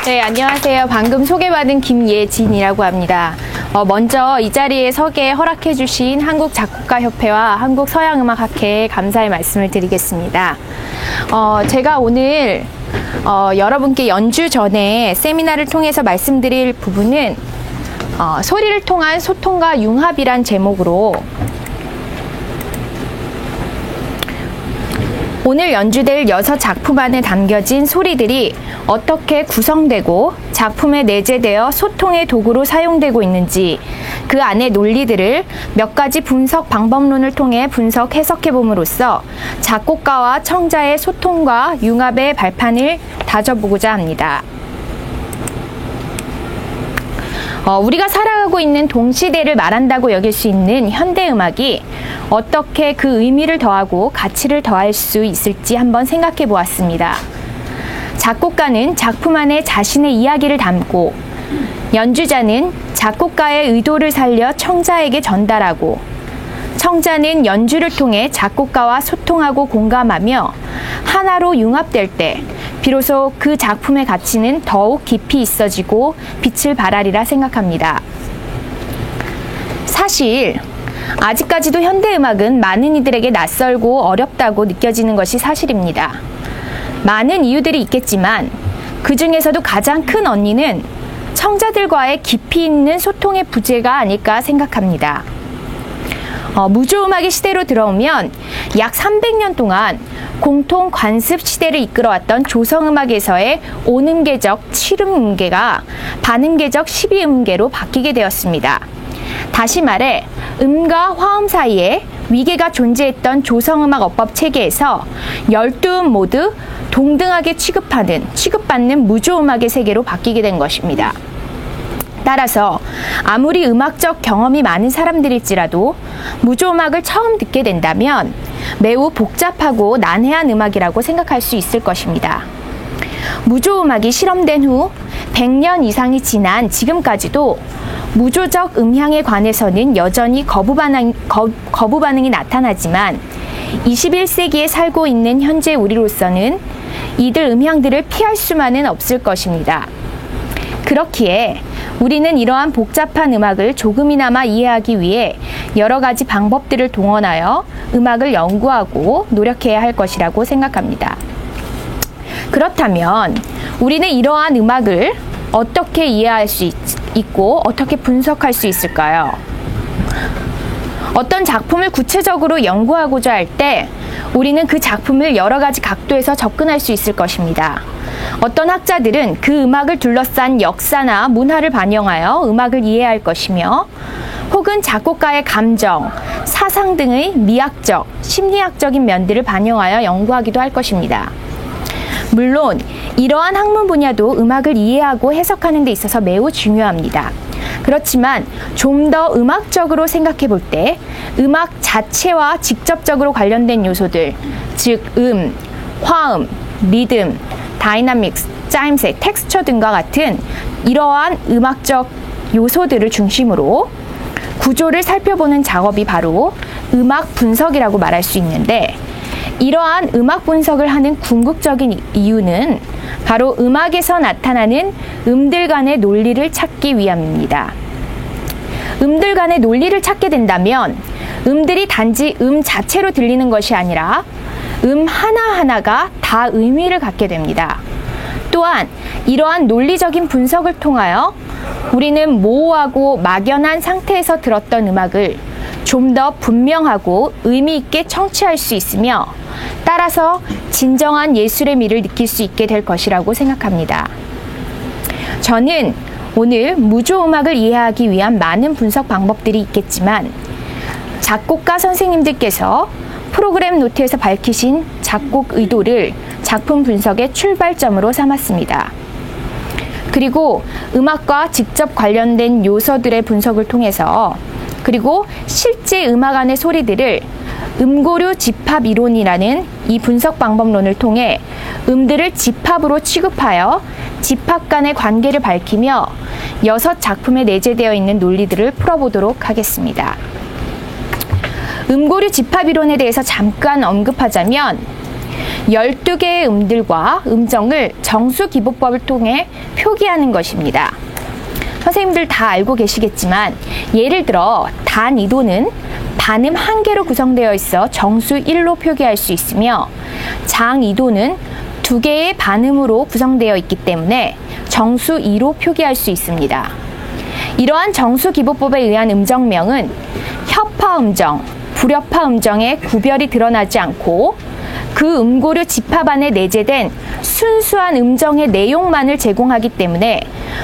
네, 안녕하세요. 방금 소개받은 김예진이라고 합니다. 먼저 이 자리에 서게 허락해 주신 한국작곡가협회와 한국서양음악학회에 감사의 말씀을 드리겠습니다. 제가 오늘 여러분께 연주 전에 세미나를 통해서 말씀드릴 부분은 소리를 통한 소통과 융합이란 제목으로 오늘 연주될 6작품 안에 담겨진 소리들이 어떻게 구성되고 작품에 내재되어 소통의 도구로 사용되고 있는지 그 안의 논리들을 몇 가지 분석 방법론을 통해 분석 해석해 봄으로써 작곡가와 청자의 소통과 융합의 발판을 다져보고자 합니다. 우리가 살아가고 있는 동시대를 말한다고 여길 수 있는 현대음악이 어떻게 그 의미를 더하고 가치를 더할 수 있을지 한번 생각해 보았습니다. 작곡가는 작품 안에 자신의 이야기를 담고 연주자는 작곡가의 의도를 살려 청자에게 전달하고 청자는 연주를 통해 작곡가와 소통하고 공감하며 하나로 융합될 때 비로소 그 작품의 가치는 더욱 깊이 있어지고 빛을 발하리라 생각합니다. 사실 아직까지도 현대음악은 많은 이들에게 낯설고 어렵다고 느껴지는 것이 사실입니다. 많은 이유들이 있겠지만 그 중에서도 가장 큰 원인은 청자들과의 깊이 있는 소통의 부재가 아닐까 생각합니다. 무조음악의 시대로 들어오면 약 300년 동안 공통 관습 시대를 이끌어왔던 조성음악에서의 온음계적 7음계가 반음계적 12음계로 바뀌게 되었습니다. 다시 말해 음과 화음 사이에 위계가 존재했던 조성음악 어법 체계에서 12음 모두 동등하게 취급받는 무조음악의 세계로 바뀌게 된 것입니다. 따라서 아무리 음악적 경험이 많은 사람들일지라도 무조음악을 처음 듣게 된다면 매우 복잡하고 난해한 음악이라고 생각할 수 있을 것입니다. 무조음악이 실험된 후 100년 이상이 지난 지금까지도 무조적 음향에 관해서는 여전히 거부 반응이 나타나지만 21세기에 살고 있는 현재 우리로서는 이들 음향들을 피할 수만은 없을 것입니다. 그렇기에 우리는 이러한 복잡한 음악을 조금이나마 이해하기 위해 여러 가지 방법들을 동원하여 음악을 연구하고 노력해야 할 것이라고 생각합니다. 그렇다면 우리는 이러한 음악을 어떻게 이해할 수 있고 어떻게 분석할 수 있을까요? 어떤 작품을 구체적으로 연구하고자 할 때 우리는 그 작품을 여러 가지 각도에서 접근할 수 있을 것입니다. 어떤 학자들은 그 음악을 둘러싼 역사나 문화를 반영하여 음악을 이해할 것이며 혹은 작곡가의 감정, 사상 등의 미학적, 심리학적인 면들을 반영하여 연구하기도 할 것입니다. 물론 이러한 학문 분야도 음악을 이해하고 해석하는 데 있어서 매우 중요합니다. 그렇지만 좀 더 음악적으로 생각해 볼 때 음악 자체와 직접적으로 관련된 요소들, 즉 화음, 리듬, 다이나믹스, 짜임새, 텍스처 등과 같은 이러한 음악적 요소들을 중심으로 구조를 살펴보는 작업이 바로 음악 분석이라고 말할 수 있는데 이러한 음악 분석을 하는 궁극적인 이유는 바로 음악에서 나타나는 음들 간의 논리를 찾기 위함입니다. 음들 간의 논리를 찾게 된다면 음들이 단지 음 자체로 들리는 것이 아니라 하나하나가 다 의미를 갖게 됩니다. 또한 이러한 논리적인 분석을 통하여 우리는 모호하고 막연한 상태에서 들었던 음악을 좀 더 분명하고 의미 있게 청취할 수 있으며 따라서 진정한 예술의 미를 느낄 수 있게 될 것이라고 생각합니다. 저는 오늘 무조음악을 이해하기 위한 많은 분석 방법들이 있겠지만 작곡가 선생님들께서 프로그램 노트에서 밝히신 작곡 의도를 작품 분석의 출발점으로 삼았습니다. 그리고 음악과 직접 관련된 요소들의 분석을 통해서 그리고 실제 음악 안의 소리들을 음고류 집합 이론이라는 이 분석 방법론을 통해 음들을 집합으로 취급하여 집합 간의 관계를 밝히며 6작품에 내재되어 있는 논리들을 풀어보도록 하겠습니다. 음고류 집합 이론에 대해서 잠깐 언급하자면 12개의 음들과 음정을 정수기보법을 통해 표기하는 것입니다. 선생님들 다 알고 계시겠지만 예를 들어 단2도는 반음 1개로 구성되어 있어 정수 1로 표기할 수 있으며 장2도는 2개의 반음으로 구성되어 있기 때문에 정수 2로 표기할 수 있습니다. 이러한 정수기보법에 의한 음정명은 협화음정, 불협화음정의 구별이 드러나지 않고 그 음고류 집합 안에 내재된 순수한 음정의 내용만을 제공하기 때문에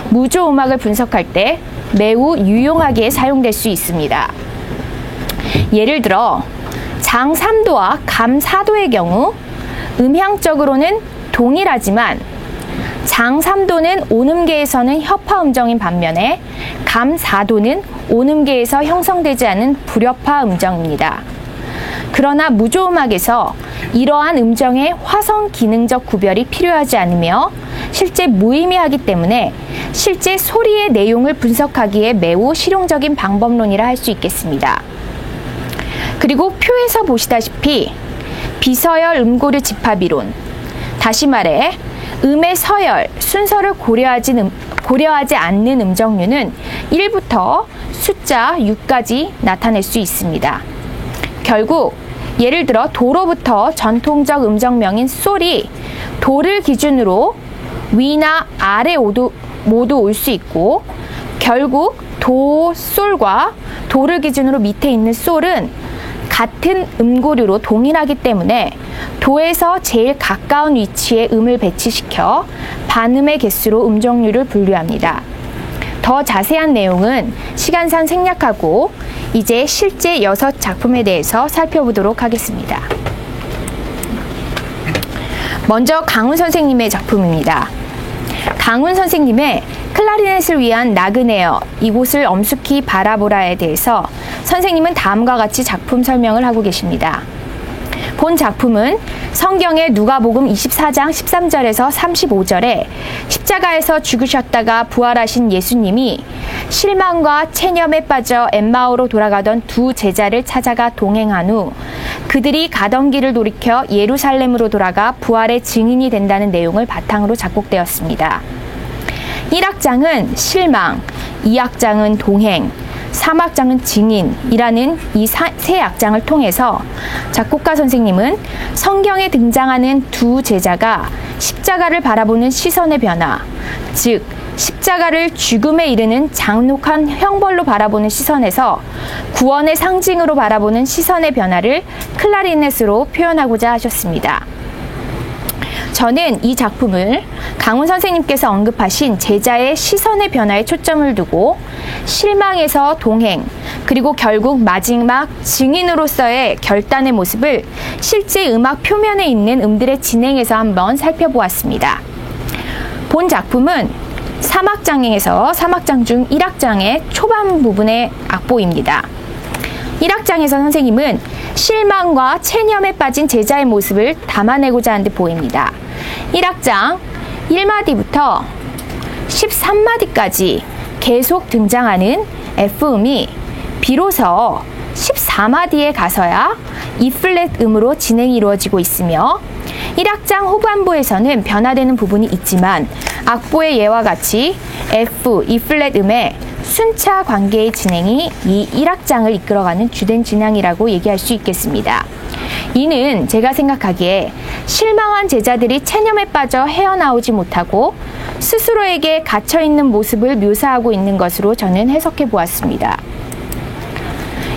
무조음악을 분석할 때 매우 유용하게 사용될 수 있습니다. 예를 들어 장 3도와 감 4도의 경우 음향적으로는 동일하지만 장 3도는 온음계에서는 협화음정인 반면에 감 4도는 온음계에서 형성되지 않은 불협화 음정입니다. 그러나 무조음악에서 이러한 음정의 화성 기능적 구별이 필요하지 않으며 실제 무의미하기 때문에 실제 소리의 내용을 분석하기에 매우 실용적인 방법론이라 할 수 있겠습니다. 그리고 표에서 보시다시피 비서열 음고류 집합이론, 다시 말해 음의 서열, 순서를 고려하지 않는 음정류는 1부터 숫자 6까지 나타낼 수 있습니다. 결국 예를 들어 도로부터 전통적 음정명인 솔이 도를 기준으로 위나 아래 모두 올 수 있고 결국 도, 솔과 도를 기준으로 밑에 있는 솔은 같은 음고류로 동일하기 때문에 도에서 제일 가까운 위치에 음을 배치시켜 반음의 개수로 음정류를 분류합니다. 더 자세한 내용은 시간상 생략하고 이제 실제 6작품에 대해서 살펴보도록 하겠습니다. 먼저 강훈 선생님의 작품입니다. 강훈 선생님의 클라리넷을 위한 나그네어, 이곳을 엄숙히 바라보라에 대해서 선생님은 다음과 같이 작품 설명을 하고 계십니다. 본 작품은 성경의 누가복음 24장 13절에서 35절에 십자가에서 죽으셨다가 부활하신 예수님이 실망과 체념에 빠져 엠마오로 돌아가던 두 제자를 찾아가 동행한 후 그들이 가던 길을 돌이켜 예루살렘으로 돌아가 부활의 증인이 된다는 내용을 바탕으로 작곡되었습니다. 1악장은 실망, 2악장은 동행, 3악장은 증인이라는 이 세 악장을 통해서 작곡가 선생님은 성경에 등장하는 두 제자가 십자가를 바라보는 시선의 변화, 즉 십자가를 죽음에 이르는 장록한 형벌로 바라보는 시선에서 구원의 상징으로 바라보는 시선의 변화를 클라리넷으로 표현하고자 하셨습니다. 저는 이 작품을 강훈 선생님께서 언급하신 제자의 시선의 변화에 초점을 두고 실망에서 동행, 그리고 결국 마지막 증인으로서의 결단의 모습을 실제 음악 표면에 있는 음들의 진행에서 한번 살펴보았습니다. 본 작품은 3악장에서 3악장 중 1악장의 초반 부분의 악보입니다. 1악장에서 선생님은 실망과 체념에 빠진 제자의 모습을 담아내고자 하는 듯 보입니다. 1악장 1마디부터 13마디까지 계속 등장하는 F음이 비로소 14마디에 가서야 E플랫 음으로 진행이 이루어지고 있으며 1악장 후반부에서는 변화되는 부분이 있지만 악보의 예와 같이 F, E플랫 음의 순차 관계의 진행이 이 1악장을 이끌어가는 주된 진행이라고 얘기할 수 있겠습니다. 이는 제가 생각하기에 실망한 제자들이 체념에 빠져 헤어나오지 못하고 스스로에게 갇혀있는 모습을 묘사하고 있는 것으로 저는 해석해 보았습니다.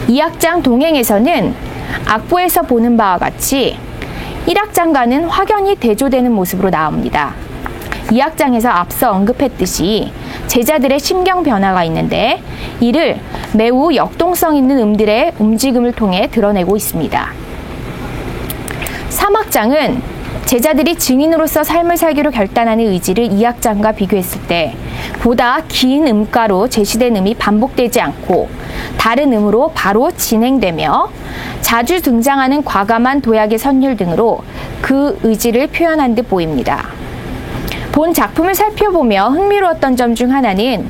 2악장 동행에서는 악보에서 보는 바와 같이 1악장과는 확연히 대조되는 모습으로 나옵니다. 2악장에서 앞서 언급했듯이 제자들의 심경 변화가 있는데 이를 매우 역동성 있는 음들의 움직임을 통해 드러내고 있습니다. 3악장은 제자들이 증인으로서 삶을 살기로 결단하는 의지를 2악장과 비교했을 때 보다 긴 음가로 제시된 음이 반복되지 않고 다른 음으로 바로 진행되며 자주 등장하는 과감한 도약의 선율 등으로 그 의지를 표현한 듯 보입니다. 본 작품을 살펴보며 흥미로웠던 점 중 하나는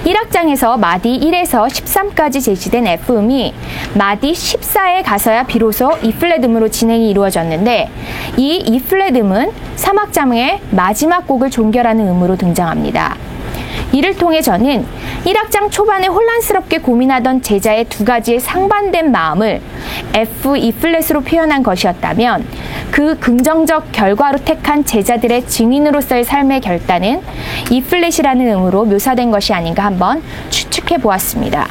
1악장에서 마디 1에서 13까지 제시된 F음이 마디 14에 가서야 비로소 E플랫음으로 진행이 이루어졌는데, 이 E플랫음은 3악장의 마지막 곡을 종결하는 음으로 등장합니다. 이를 통해 저는 1악장 초반에 혼란스럽게 고민하던 제자의 두 가지의 상반된 마음을 F, E플랫으로 표현한 것이었다면, 그 긍정적 결과로 택한 제자들의 증인으로서의 삶의 결단은 E플랫이라는 음으로 묘사된 것이 아닌가 한번 추측해 보았습니다.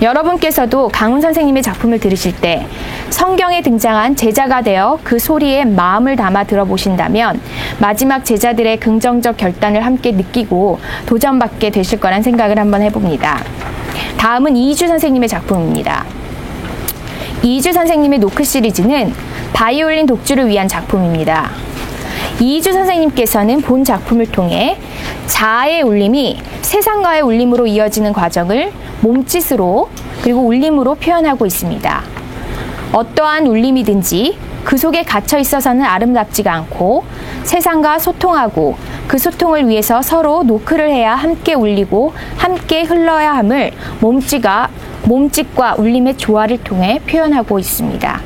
여러분께서도 강훈 선생님의 작품을 들으실 때 성경에 등장한 제자가 되어 그 소리에 마음을 담아 들어보신다면 마지막 제자들의 긍정적 결단을 함께 느끼고 도전받게 되실 거란 생각을 한번 해봅니다. 다음은 이희주 선생님의 작품입니다. 이희주 선생님의 노크 시리즈는 바이올린 독주를 위한 작품입니다. 이희주 선생님께서는 본 작품을 통해 자아의 울림이 세상과의 울림으로 이어지는 과정을 몸짓으로 그리고 울림으로 표현하고 있습니다. 어떠한 울림이든지 그 속에 갇혀 있어서는 아름답지가 않고 세상과 소통하고 그 소통을 위해서 서로 노크를 해야 함께 울리고 함께 흘러야 함을 몸짓과 울림의 조화를 통해 표현하고 있습니다.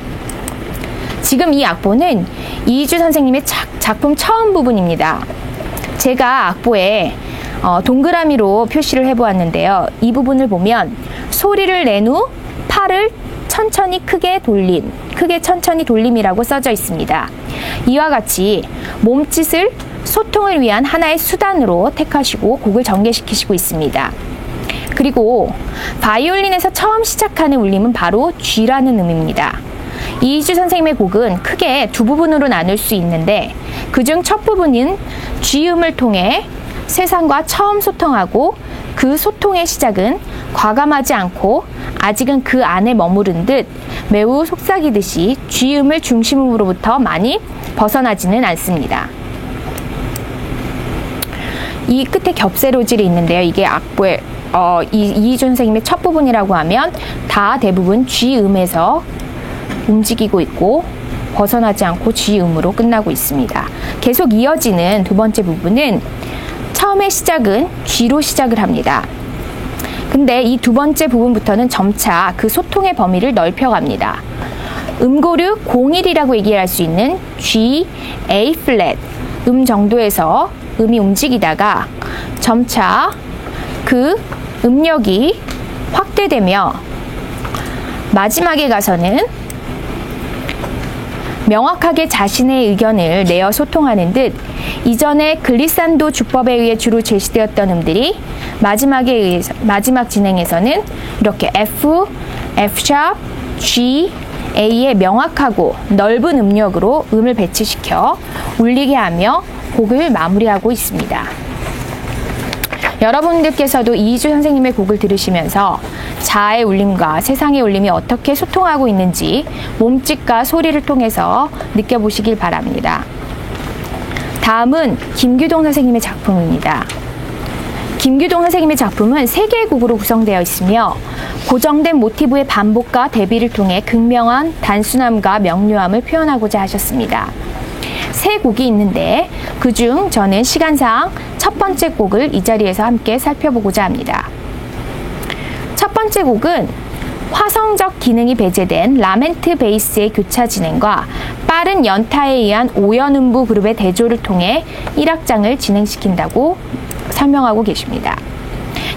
지금 이 악보는 이희주 선생님의 작품 처음 부분입니다. 제가 악보에 동그라미로 표시를 해보았는데요. 이 부분을 보면 소리를 낸 후 팔을 천천히 크게 천천히 돌림이라고 써져 있습니다. 이와 같이 몸짓을 소통을 위한 하나의 수단으로 택하시고 곡을 전개시키시고 있습니다. 그리고 바이올린에서 처음 시작하는 울림은 바로 G라는 음입니다. 이희주 선생님의 곡은 크게 두 부분으로 나눌 수 있는데 그중 첫 부분인 G음을 통해 세상과 처음 소통하고 그 소통의 시작은 과감하지 않고 아직은 그 안에 머무른 듯 매우 속삭이듯이 G음을 중심으로부터 많이 벗어나지는 않습니다. 이 끝에 겹세로질이 있는데요. 이게 악보의 이희주 선생님의 첫 부분이라고 하면 다 대부분 G음에서 움직이고 있고 벗어나지 않고 G음으로 끝나고 있습니다. 계속 이어지는 두 번째 부분은 처음의 시작은 G로 시작을 합니다. 근데 이 두 번째 부분부터는 점차 그 소통의 범위를 넓혀갑니다. 음고류 01이라고 얘기할 수 있는 G, A 플랫 음 정도에서 음이 움직이다가 점차 그 음력이 확대되며 마지막에 가서는 명확하게 자신의 의견을 내어 소통하는 듯 이전에 글리산도 주법에 의해 주로 제시되었던 음들이 마지막 진행에서는 이렇게 F, F#, G, A의 명확하고 넓은 음력으로 음을 배치시켜 울리게 하며 곡을 마무리하고 있습니다. 여러분들께서도 이희주 선생님의 곡을 들으시면서 자아의 울림과 세상의 울림이 어떻게 소통하고 있는지 몸짓과 소리를 통해서 느껴보시길 바랍니다. 다음은 김규동 선생님의 작품입니다. 김규동 선생님의 작품은 3개의 곡으로 구성되어 있으며 고정된 모티브의 반복과 대비를 통해 극명한 단순함과 명료함을 표현하고자 하셨습니다. 3곡이 있는데 그중 저는 시간상 첫 번째 곡을 이 자리에서 함께 살펴보고자 합니다. 첫 번째 곡은 화성적 기능이 배제된 라멘트 베이스의 교차 진행과 빠른 연타에 의한 5연음부 그룹의 대조를 통해 1악장을 진행시킨다고 설명하고 계십니다.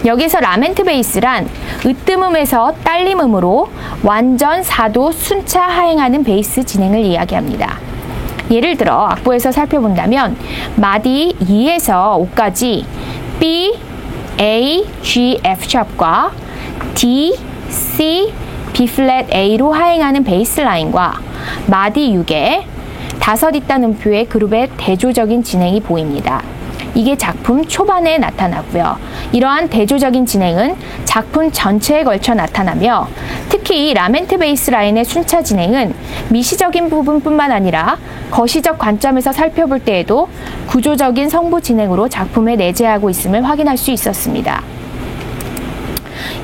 여기서 라멘트 베이스란 으뜸음에서 딸림음으로 완전 4도 순차 하행하는 베이스 진행을 이야기합니다. 예를 들어 악보에서 살펴본다면 마디 2에서 5까지 B, A, G, F#과 D, C, B플랫 A로 하행하는 베이스 라인과 마디 6에 5 있단 음표의 그룹의 대조적인 진행이 보입니다. 이게 작품 초반에 나타나고요. 이러한 대조적인 진행은 작품 전체에 걸쳐 나타나며 특히 라멘트 베이스 라인의 순차 진행은 미시적인 부분뿐만 아니라 거시적 관점에서 살펴볼 때에도 구조적인 성부 진행으로 작품에 내재하고 있음을 확인할 수 있었습니다.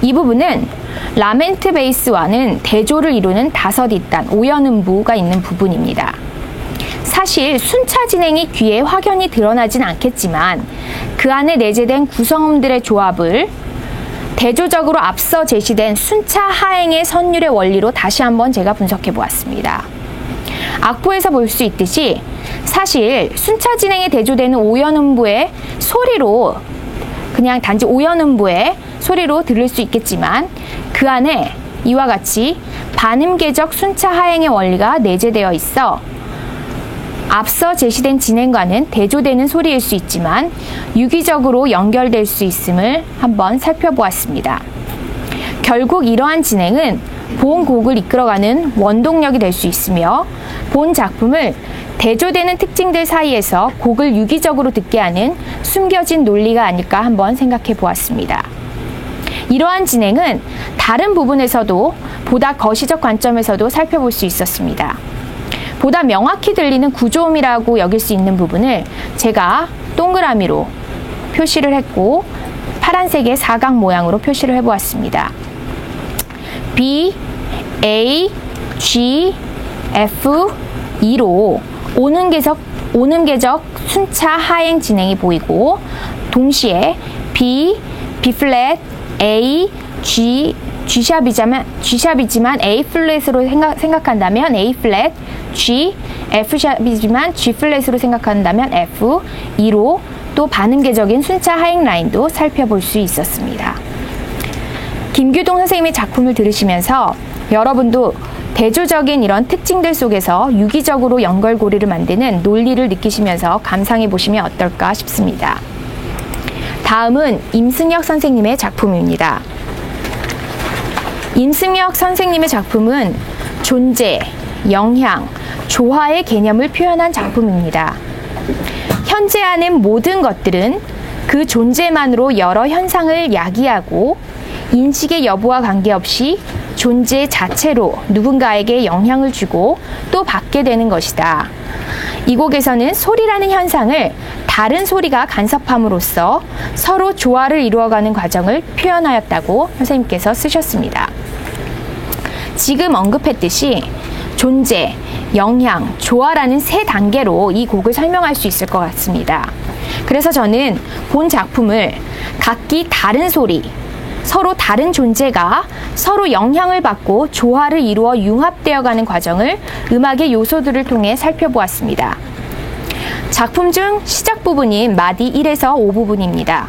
이 부분은 라멘트 베이스와는 대조를 이루는 5 있단 5연음부가 있는 부분입니다. 사실 순차 진행이 귀에 확연히 드러나진 않겠지만 그 안에 내재된 구성음들의 조합을 대조적으로 앞서 제시된 순차 하행의 선율의 원리로 다시 한번 제가 분석해 보았습니다. 악보에서 볼 수 있듯이 사실 순차 진행에 대조되는 오연음부의 소리로 그냥 단지 오연음부의 소리로 들을 수 있겠지만 그 안에 이와 같이 반음계적 순차 하행의 원리가 내재되어 있어 앞서 제시된 진행과는 대조되는 소리일 수 있지만 유기적으로 연결될 수 있음을 한번 살펴보았습니다. 결국 이러한 진행은 본 곡을 이끌어가는 원동력이 될 수 있으며 본 작품을 대조되는 특징들 사이에서 곡을 유기적으로 듣게 하는 숨겨진 논리가 아닐까 한번 생각해 보았습니다. 이러한 진행은 다른 부분에서도 보다 거시적 관점에서도 살펴볼 수 있었습니다. 보다 명확히 들리는 구조음이라고 여길 수 있는 부분을 제가 동그라미로 표시를 했고 파란색의 사각 모양으로 표시를 해보았습니다. B, A, G, F, E로 오음계적 순차 하행 진행이 보이고 동시에 B, B 플랫, A, G, G샵이지만 A 플랫으로 생각한다면 A 플랫, G, F샵이지만 G 플랫으로 생각한다면 F, E로 또 반음계적인 순차 하행 라인도 살펴볼 수 있었습니다. 김규동 선생님의 작품을 들으시면서 여러분도 대조적인 이런 특징들 속에서 유기적으로 연결고리를 만드는 논리를 느끼시면서 감상해 보시면 어떨까 싶습니다. 다음은 임승혁 선생님의 작품입니다. 임승혁 선생님의 작품은 존재, 영향, 조화의 개념을 표현한 작품입니다. 현재하는 모든 것들은 그 존재만으로 여러 현상을 야기하고 인식의 여부와 관계없이 존재 자체로 누군가에게 영향을 주고 또 받게 되는 것이다. 이 곡에서는 소리라는 현상을 다른 소리가 간섭함으로써 서로 조화를 이루어가는 과정을 표현하였다고 선생님께서 쓰셨습니다. 지금 언급했듯이 존재, 영향, 조화라는 세 단계로 이 곡을 설명할 수 있을 것 같습니다. 그래서 저는 본 작품을 각기 다른 소리, 서로 다른 존재가 서로 영향을 받고 조화를 이루어 융합되어가는 과정을 음악의 요소들을 통해 살펴보았습니다. 작품 중 시작 부분인 마디 1에서 5 부분입니다.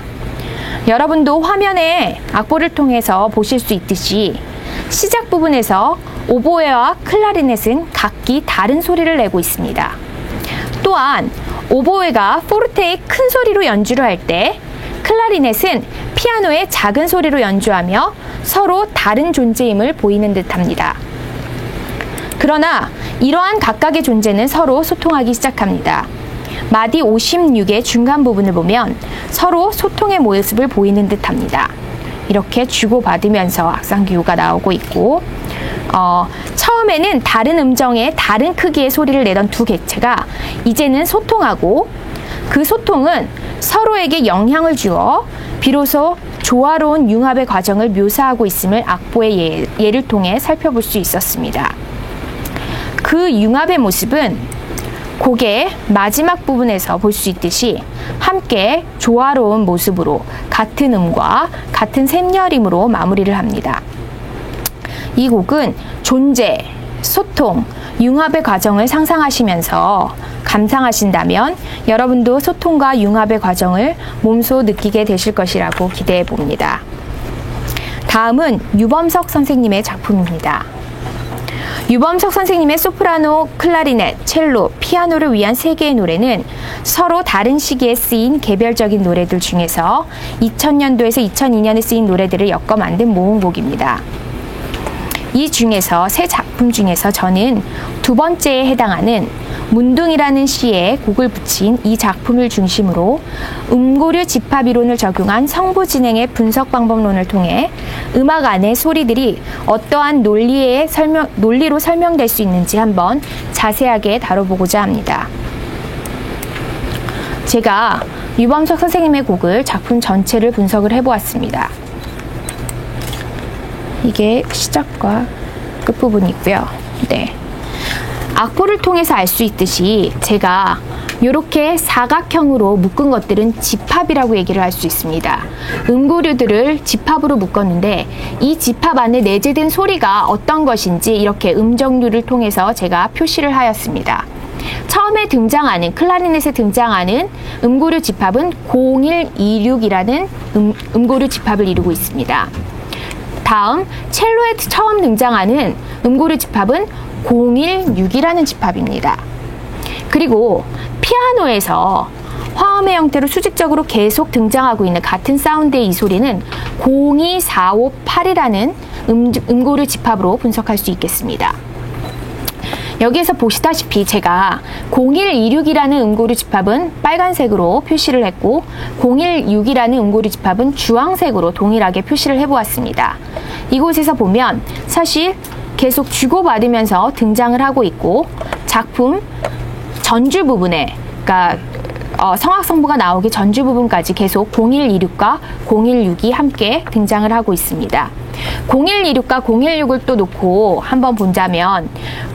여러분도 화면에 악보를 통해서 보실 수 있듯이 시작 부분에서 오보에와 클라리넷은 각기 다른 소리를 내고 있습니다. 또한 오보에가 포르테의 큰 소리로 연주를 할 때 클라리넷은 피아노의 작은 소리로 연주하며 서로 다른 존재임을 보이는 듯합니다. 그러나 이러한 각각의 존재는 서로 소통하기 시작합니다. 마디 56의 중간 부분을 보면 서로 소통의 모습을 보이는 듯합니다. 이렇게 주고받으면서 악상기호가 나오고 있고 처음에는 다른 음정의 다른 크기의 소리를 내던 두 객체가 이제는 소통하고 그 소통은 서로에게 영향을 주어 비로소 조화로운 융합의 과정을 묘사하고 있음을 악보의 예를 통해 살펴볼 수 있었습니다. 그 융합의 모습은 곡의 마지막 부분에서 볼 수 있듯이 함께 조화로운 모습으로 같은 음과 같은 샘열임으로 마무리를 합니다. 이 곡은 존재, 소통, 융합의 과정을 상상하시면서 감상하신다면 여러분도 소통과 융합의 과정을 몸소 느끼게 되실 것이라고 기대해 봅니다. 다음은 유범석 선생님의 작품입니다. 유범석 선생님의 소프라노, 클라리넷, 첼로, 피아노를 위한 3개의 노래는 서로 다른 시기에 쓰인 개별적인 노래들 중에서 2000년도에서 2002년에 쓰인 노래들을 엮어 만든 모음곡입니다. 이 중에서 세 작품 중에서 저는 두 번째에 해당하는 문둥이라는 시에 곡을 붙인 이 작품을 중심으로 음고류 집합이론을 적용한 성부 진행의 분석 방법론을 통해 음악 안의 소리들이 어떠한 논리로 설명될 수 있는지 한번 자세하게 다뤄보고자 합니다. 제가 유범석 선생님의 곡을 작품 전체를 분석을 해보았습니다. 이게 시작과 끝부분이고요. 네. 악보를 통해서 알 수 있듯이 제가 이렇게 사각형으로 묶은 것들은 집합이라고 얘기를 할 수 있습니다. 음고류들을 집합으로 묶었는데 이 집합 안에 내재된 소리가 어떤 것인지 이렇게 음정류를 통해서 제가 표시를 하였습니다. 처음에 등장하는 클라리넷에 등장하는 음고류 집합은 0126이라는 음고류 집합을 이루고 있습니다. 다음 첼로에 처음 등장하는 음고류 집합은 016이라는 집합입니다. 그리고 피아노에서 화음의 형태로 수직적으로 계속 등장하고 있는 같은 사운드의 이 소리는 02458이라는 음고류 집합으로 분석할 수 있겠습니다. 여기에서 보시다시피 제가 0126이라는 음고류 집합은 빨간색으로 표시를 했고 016이라는 음고류 집합은 주황색으로 동일하게 표시를 해보았습니다. 이곳에서 보면 사실 계속 주고받으면서 등장을 하고 있고 작품 전주 부분에 그러니까 성악성부가 나오기 전주 부분까지 계속 0126과 016이 함께 등장을 하고 있습니다. 0126과 016을 또 놓고 한번 본다면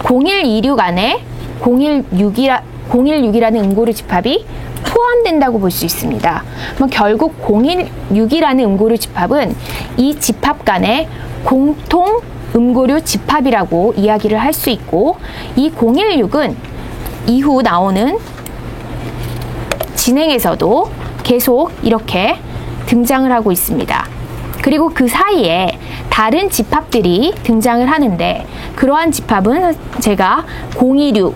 0126 안에 016이라는 음고류 집합이 포함된다고 볼 수 있습니다. 그럼 결국 016이라는 음고류 집합은 이 집합 간의 공통 음고류 집합이라고 이야기를 할 수 있고 이 016은 이후 나오는 진행에서도 계속 이렇게 등장을 하고 있습니다. 그리고 그 사이에 다른 집합들이 등장을 하는데 그러한 집합은 제가 026,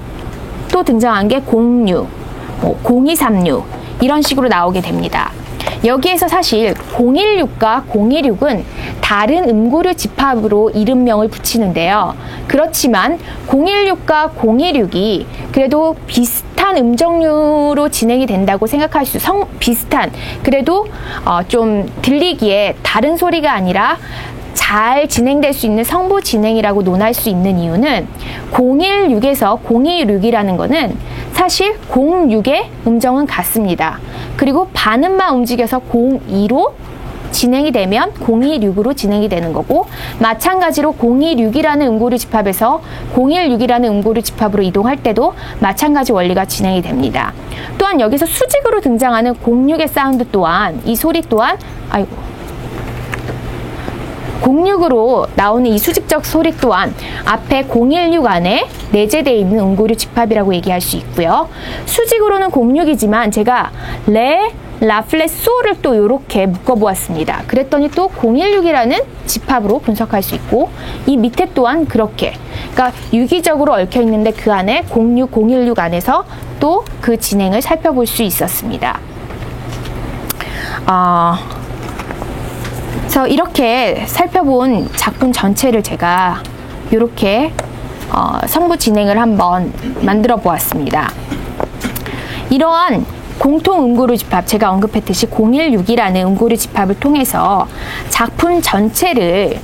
또 등장한 게 06, 0236 이런 식으로 나오게 됩니다. 여기에서 사실 016과 026은 다른 음고류 집합으로 이름명을 붙이는데요. 그렇지만 016과 026이 그래도 비슷한 음정류로 진행이 된다고 생각할 수 비슷한 그래도 좀 들리기에 다른 소리가 아니라 잘 진행될 수 있는 성부 진행이라고 논할 수 있는 이유는 016에서 026이라는 거는 사실 06의 음정은 같습니다. 그리고 반음만 움직여서 02로 진행이 되면 026으로 진행이 되는 거고 마찬가지로 026이라는 음고류 집합에서 016이라는 음고류 집합으로 이동할 때도 마찬가지 원리가 진행이 됩니다. 또한 여기서 수직으로 등장하는 06의 사운드 또한 이 소리 또한 06으로 나오는 이 수직적 소리 또한 앞에 016 안에 내재되어 있는 음고류 집합이라고 얘기할 수 있고요. 수직으로는 06이지만 제가 레, 라, 플랫, 소를 또 이렇게 묶어보았습니다. 그랬더니 또 016이라는 집합으로 분석할 수 있고 이 밑에 또한 그렇게 그러니까 유기적으로 얽혀 있는데 그 안에 06, 016 안에서 또 그 진행을 살펴볼 수 있었습니다. 그래서 이렇게 살펴본 작품 전체를 제가 이렇게 성부 진행을 한번 만들어 보았습니다. 이러한 공통 음고류 집합, 제가 언급했듯이 016이라는 음고류 집합을 통해서 작품 전체를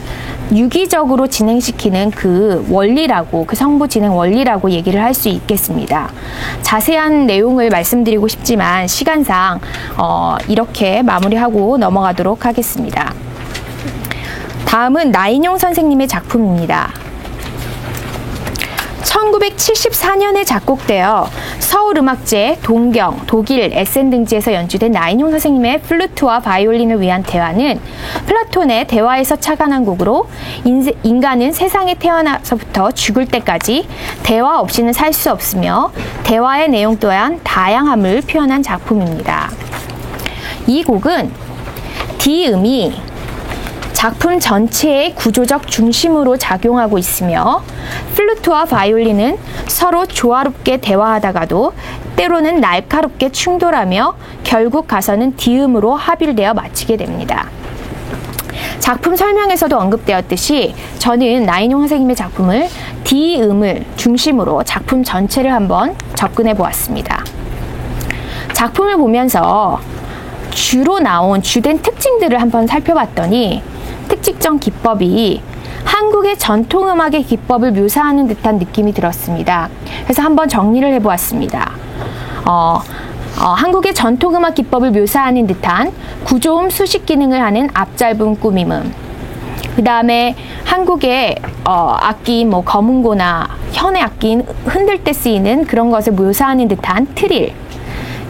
유기적으로 진행시키는 그 원리라고, 그 성부 진행 원리라고 얘기를 할 수 있겠습니다. 자세한 내용을 말씀드리고 싶지만 시간상 이렇게 마무리하고 넘어가도록 하겠습니다. 다음은 나인용 선생님의 작품입니다. 1974년에 작곡되어 서울음악제, 동경, 독일, 에센 등지에서 연주된 나인용 선생님의 플루트와 바이올린을 위한 대화는 플라톤의 대화에서 착안한 곡으로 인간은 세상에 태어나서부터 죽을 때까지 대화 없이는 살 수 없으며 대화의 내용 또한 다양함을 표현한 작품입니다. 이 곡은 D음이 작품 전체의 구조적 중심으로 작용하고 있으며 플루트와 바이올린은 서로 조화롭게 대화하다가도 때로는 날카롭게 충돌하며 결국 가서는 D음으로 합일되어 마치게 됩니다. 작품 설명에서도 언급되었듯이 저는 나인용 선생님의 작품을 D음을 중심으로 작품 전체를 한번 접근해 보았습니다. 작품을 보면서 주로 나온 주된 특징들을 한번 살펴봤더니 특징적 기법이 한국의 전통음악의 기법을 묘사하는 듯한 느낌이 들었습니다. 그래서 한번 정리를 해보았습니다. 한국의 전통음악 기법을 묘사하는 듯한 구조음 수식 기능을 하는 앞짧은 꾸밈음, 그 다음에 한국의 악기인 뭐 거문고나 현의 악기인 흔들 때 쓰이는 그런 것을 묘사하는 듯한 트릴,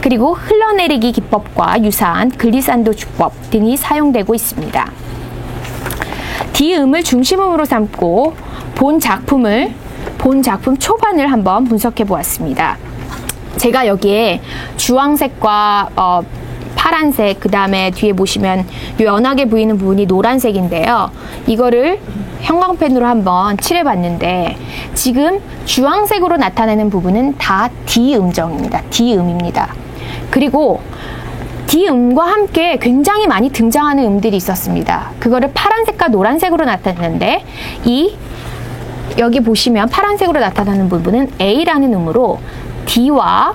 그리고 흘러내리기 기법과 유사한 글리산도 주법 등이 사용되고 있습니다. D음을 중심음으로 삼고 본 작품 초반을 한번 분석해 보았습니다. 제가 여기에 주황색과 파란색, 그 다음에 뒤에 보시면 연하게 보이는 부분이 노란색인데요. 이거를 형광펜으로 한번 칠해봤는데 지금 주황색으로 나타내는 부분은 다 D 음정입니다. D 음입니다. 그리고 D 음과 함께 굉장히 많이 등장하는 음들이 있었습니다. 그거를 파란색과 노란색으로 나타내는데 여기 보시면 파란색으로 나타나는 부분은 A라는 음으로 D와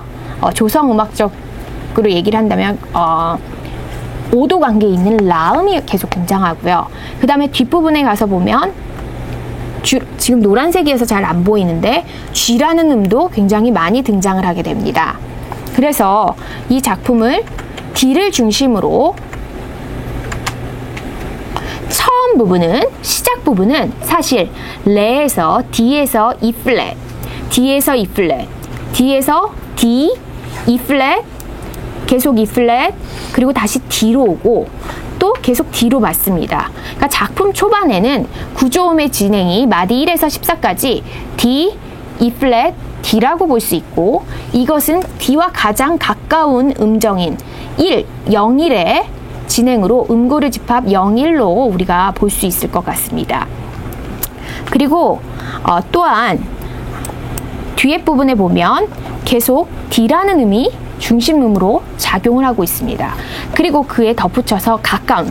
조성음악적으로 얘기를 한다면 5도 관계에 있는 라음이 계속 등장하고요. 그 다음에 뒷부분에 가서 보면 지금 노란색이어서 잘 안 보이는데 G라는 음도 굉장히 많이 등장을 하게 됩니다. 그래서 이 작품을 D를 중심으로 처음 부분은, 시작 부분은 사실 레에서 D에서 E 플랫, D에서 E 플랫, D에서 D, E 플랫, 계속 E 플랫, 그리고 다시 D로 오고 또 계속 D로 맞습니다. 그러니까 작품 초반에는 구조음의 진행이 마디 1에서 14까지 D, E 플랫, D라고 볼 수 있고, 이것은 D와 가장 가까운 음정인 1, 0일의 진행으로 음고르 집합 0일로 우리가 볼 수 있을 것 같습니다. 그리고 또한 뒤에 부분에 보면 계속 D라는 음이 중심음으로 작용을 하고 있습니다. 그리고 그에 덧붙여서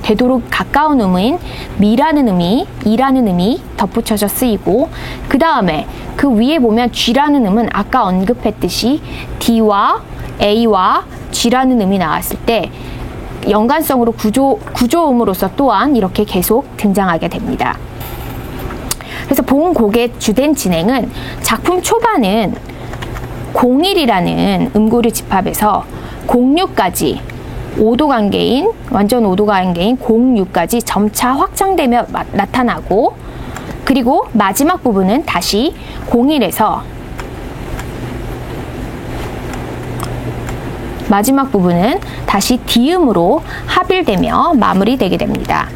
되도록 가까운 음인 미라는 음이, 이라는 음이 덧붙여져 쓰이고, 그 다음에 그 위에 보면 G라는 음은 아까 언급했듯이 D와 A와 G라는 음이 나왔을 때 연관성으로 구조음으로서 또한 이렇게 계속 등장하게 됩니다. 그래서 본 곡의 주된 진행은 작품 초반은 01이라는 음고르 집합에서 06까지 5도 관계인, 완전 5도 관계인 06까지 점차 확장되며 나타나고, 그리고 마지막 부분은 다시 01에서 마지막 부분은 다시 D음으로 합일되며 마무리되게 됩니다.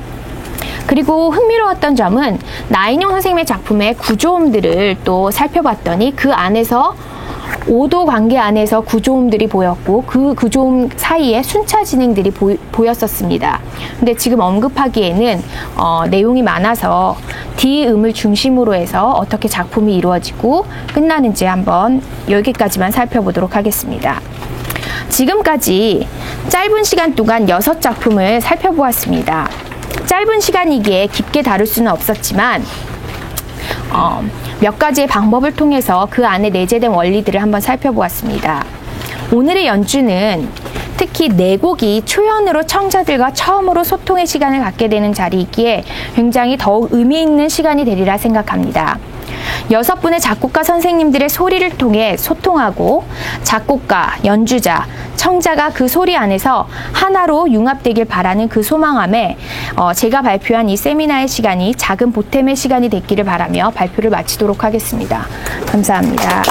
그리고 흥미로웠던 점은 나인용 선생님의 작품의 구조음들을 또 살펴봤더니 그 안에서 5도 관계 안에서 구조음들이 보였고 그 구조음 사이에 순차 진행들이 보였었습니다. 근데 지금 언급하기에는 내용이 많아서 D음을 중심으로 해서 어떻게 작품이 이루어지고 끝나는지 한번 여기까지만 살펴보도록 하겠습니다. 지금까지 짧은 시간 동안 6작품을 살펴보았습니다. 짧은 시간이기에 깊게 다룰 수는 없었지만 몇 가지의 방법을 통해서 그 안에 내재된 원리들을 한번 살펴보았습니다. 오늘의 연주는 특히 4곡이 초연으로 청자들과 처음으로 소통의 시간을 갖게 되는 자리이기에 굉장히 더욱 의미 있는 시간이 되리라 생각합니다. 6분의 작곡가 선생님들의 소리를 통해 소통하고 작곡가, 연주자, 청자가 그 소리 안에서 하나로 융합되길 바라는 그 소망함에 제가 발표한 이 세미나의 시간이 작은 보탬의 시간이 됐기를 바라며 발표를 마치도록 하겠습니다. 감사합니다.